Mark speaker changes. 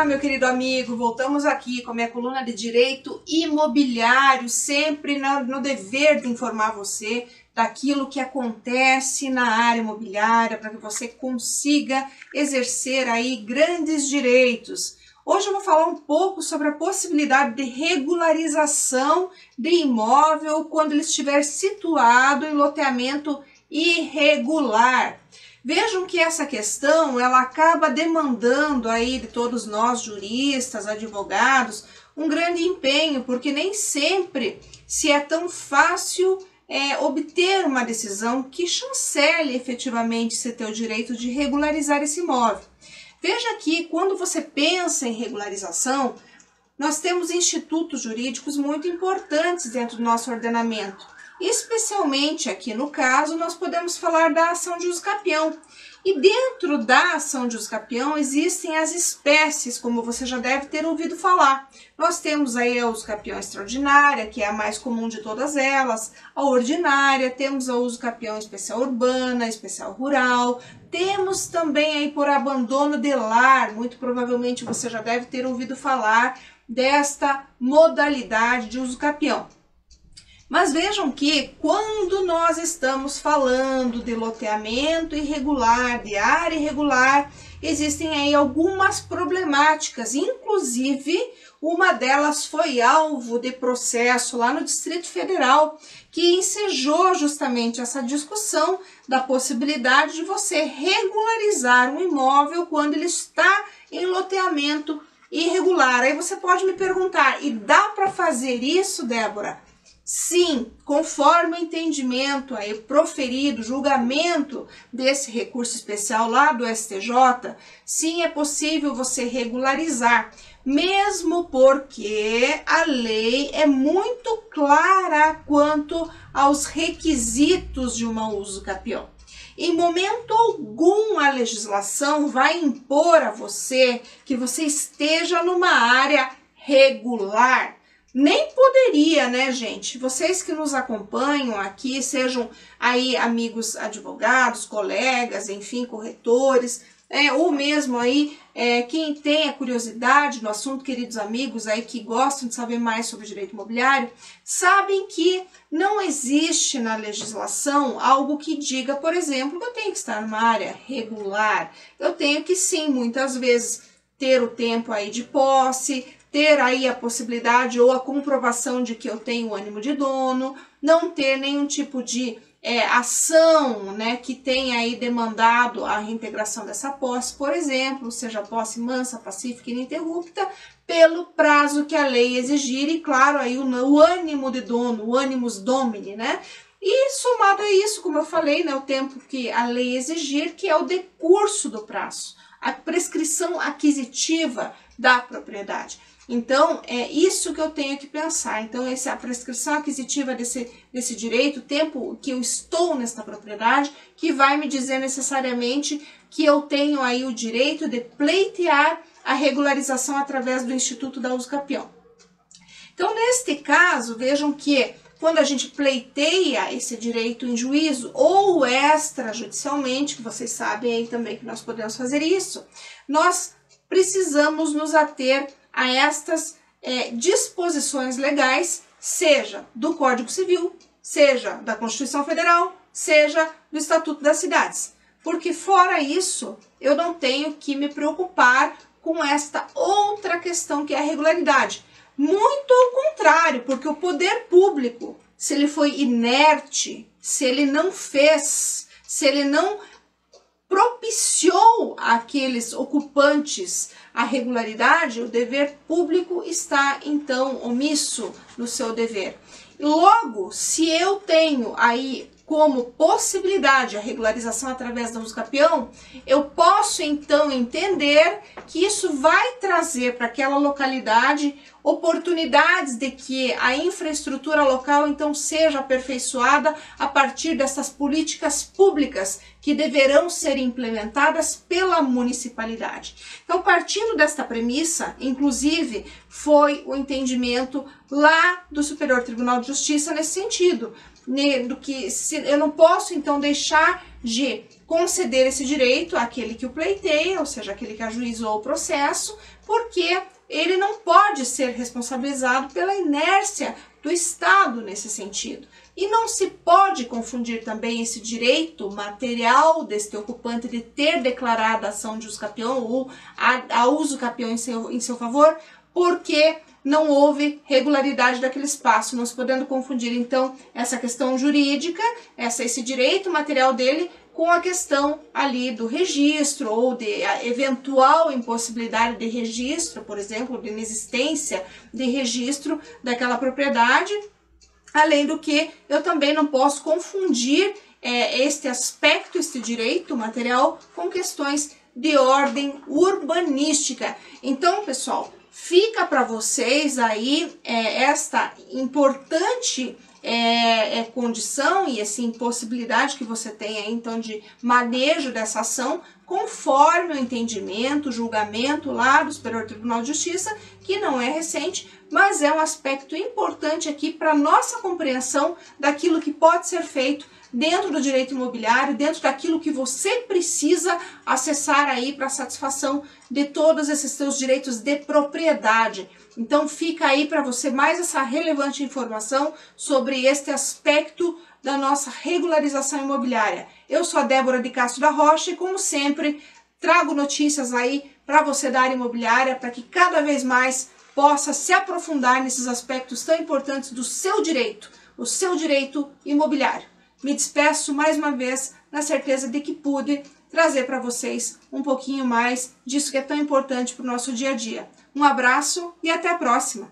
Speaker 1: Olá, meu querido amigo, voltamos aqui com a minha coluna de Direito Imobiliário, sempre no dever de informar você daquilo que acontece na área imobiliária, para que você consiga exercer aí grandes direitos. Hoje eu vou falar um pouco sobre a possibilidade de regularização de imóvel quando ele estiver situado em loteamento irregular. Vejam que essa questão ela acaba demandando aí de todos nós juristas, advogados, um grande empenho, porque nem sempre se é tão fácil obter uma decisão que chancele efetivamente você ter o direito de regularizar esse imóvel. Veja que quando você pensa em regularização, nós temos institutos jurídicos muito importantes dentro do nosso ordenamento. Especialmente aqui no caso, nós podemos falar da ação de uso capião. E dentro da ação de uso capião existem as espécies, como você já deve ter ouvido falar. Nós temos aí a uso capião extraordinária, que é a mais comum de todas elas, a ordinária, temos a uso capião especial urbana, especial rural, temos também aí por abandono de lar, muito provavelmente você já deve ter ouvido falar desta modalidade de uso capião. Mas vejam que quando nós estamos falando de loteamento irregular, de área irregular, existem aí algumas problemáticas, inclusive uma delas foi alvo de processo lá no Distrito Federal, que ensejou justamente essa discussão da possibilidade de você regularizar um imóvel quando ele está em loteamento irregular. Aí você pode me perguntar, e dá para fazer isso, Débora? Sim, conforme o entendimento aí proferido, julgamento desse recurso especial lá do STJ, sim, é possível você regularizar, mesmo porque a lei é muito clara quanto aos requisitos de uma uso capião. Em momento algum a legislação vai impor a você que você esteja numa área regular. Nem poderia, né, gente? Vocês que nos acompanham aqui, sejam aí amigos advogados, colegas, enfim, corretores, ou mesmo aí quem tem a curiosidade no assunto, queridos amigos aí que gostam de saber mais sobre direito imobiliário, sabem que não existe na legislação algo que diga, por exemplo, que eu tenho que estar numa área regular. Eu tenho que sim, muitas vezes, ter o tempo aí de posse, ter aí a possibilidade ou a comprovação de que eu tenho o ânimo de dono, não ter nenhum tipo de ação, né, que tenha aí demandado a reintegração dessa posse, por exemplo, seja posse mansa, pacífica e ininterrupta, pelo prazo que a lei exigir e, claro, aí o ânimo de dono, o animus domini, né? E somado a isso, como eu falei, né, o tempo que a lei exigir, que é o decurso do prazo, a prescrição aquisitiva da propriedade. Então, é isso que eu tenho que pensar. Então, essa a prescrição aquisitiva desse direito, o tempo que eu estou nesta propriedade, que vai me dizer necessariamente que eu tenho aí o direito de pleitear a regularização através do Instituto da Uso Capião. Então, neste caso, vejam que quando a gente pleiteia esse direito em juízo ou extrajudicialmente, que vocês sabem aí também que nós podemos fazer isso, nós precisamos nos ater a estas disposições legais, seja do Código Civil, seja da Constituição Federal, seja do Estatuto das Cidades. Porque fora isso, eu não tenho que me preocupar com esta outra questão que é a regularidade. Muito ao contrário, porque o poder público, se ele foi inerte, se ele não fez, se ele não propiciou àqueles ocupantes a regularidade, o dever público está, então, omisso no seu dever. Logo, se eu tenho aí como possibilidade a regularização através da uso capião, eu posso, então, entender que isso vai trazer para aquela localidade oportunidades de que a infraestrutura local, então, seja aperfeiçoada a partir dessas políticas públicas que deverão ser implementadas pela municipalidade. Então, partindo desta premissa, inclusive, foi o entendimento lá do Superior Tribunal de Justiça nesse sentido. do que eu não posso então deixar de conceder esse direito àquele que o pleiteia, ou seja, aquele que ajuizou o processo, porque ele não pode ser responsabilizado pela inércia do Estado nesse sentido. E não se pode confundir também esse direito material deste ocupante de ter declarado a ação de uso capião ou a uso capião em seu favor, porque não houve regularidade daquele espaço, não se podendo confundir então essa questão jurídica, esse direito material dele, com a questão ali do registro ou de eventual impossibilidade de registro, por exemplo, de inexistência de registro daquela propriedade. Além do que, eu também não posso confundir este aspecto, este direito material, com questões de ordem urbanística. Então, pessoal, fica para vocês aí esta importante condição e assim, possibilidade que você tem aí, então, de manejo dessa ação, conforme o entendimento, o julgamento lá do Superior Tribunal de Justiça, que não é recente, mas é um aspecto importante aqui para nossa compreensão daquilo que pode ser feito dentro do direito imobiliário, dentro daquilo que você precisa acessar aí para satisfação de todos esses seus direitos de propriedade. Então fica aí para você mais essa relevante informação sobre este aspecto da nossa regularização imobiliária. Eu sou a Débora de Castro da Rocha e, como sempre, trago notícias aí para você da área imobiliária, para que cada vez mais possa se aprofundar nesses aspectos tão importantes do seu direito, o seu direito imobiliário. Me despeço mais uma vez na certeza de que pude trazer para vocês um pouquinho mais disso que é tão importante para o nosso dia a dia. Um abraço e até a próxima!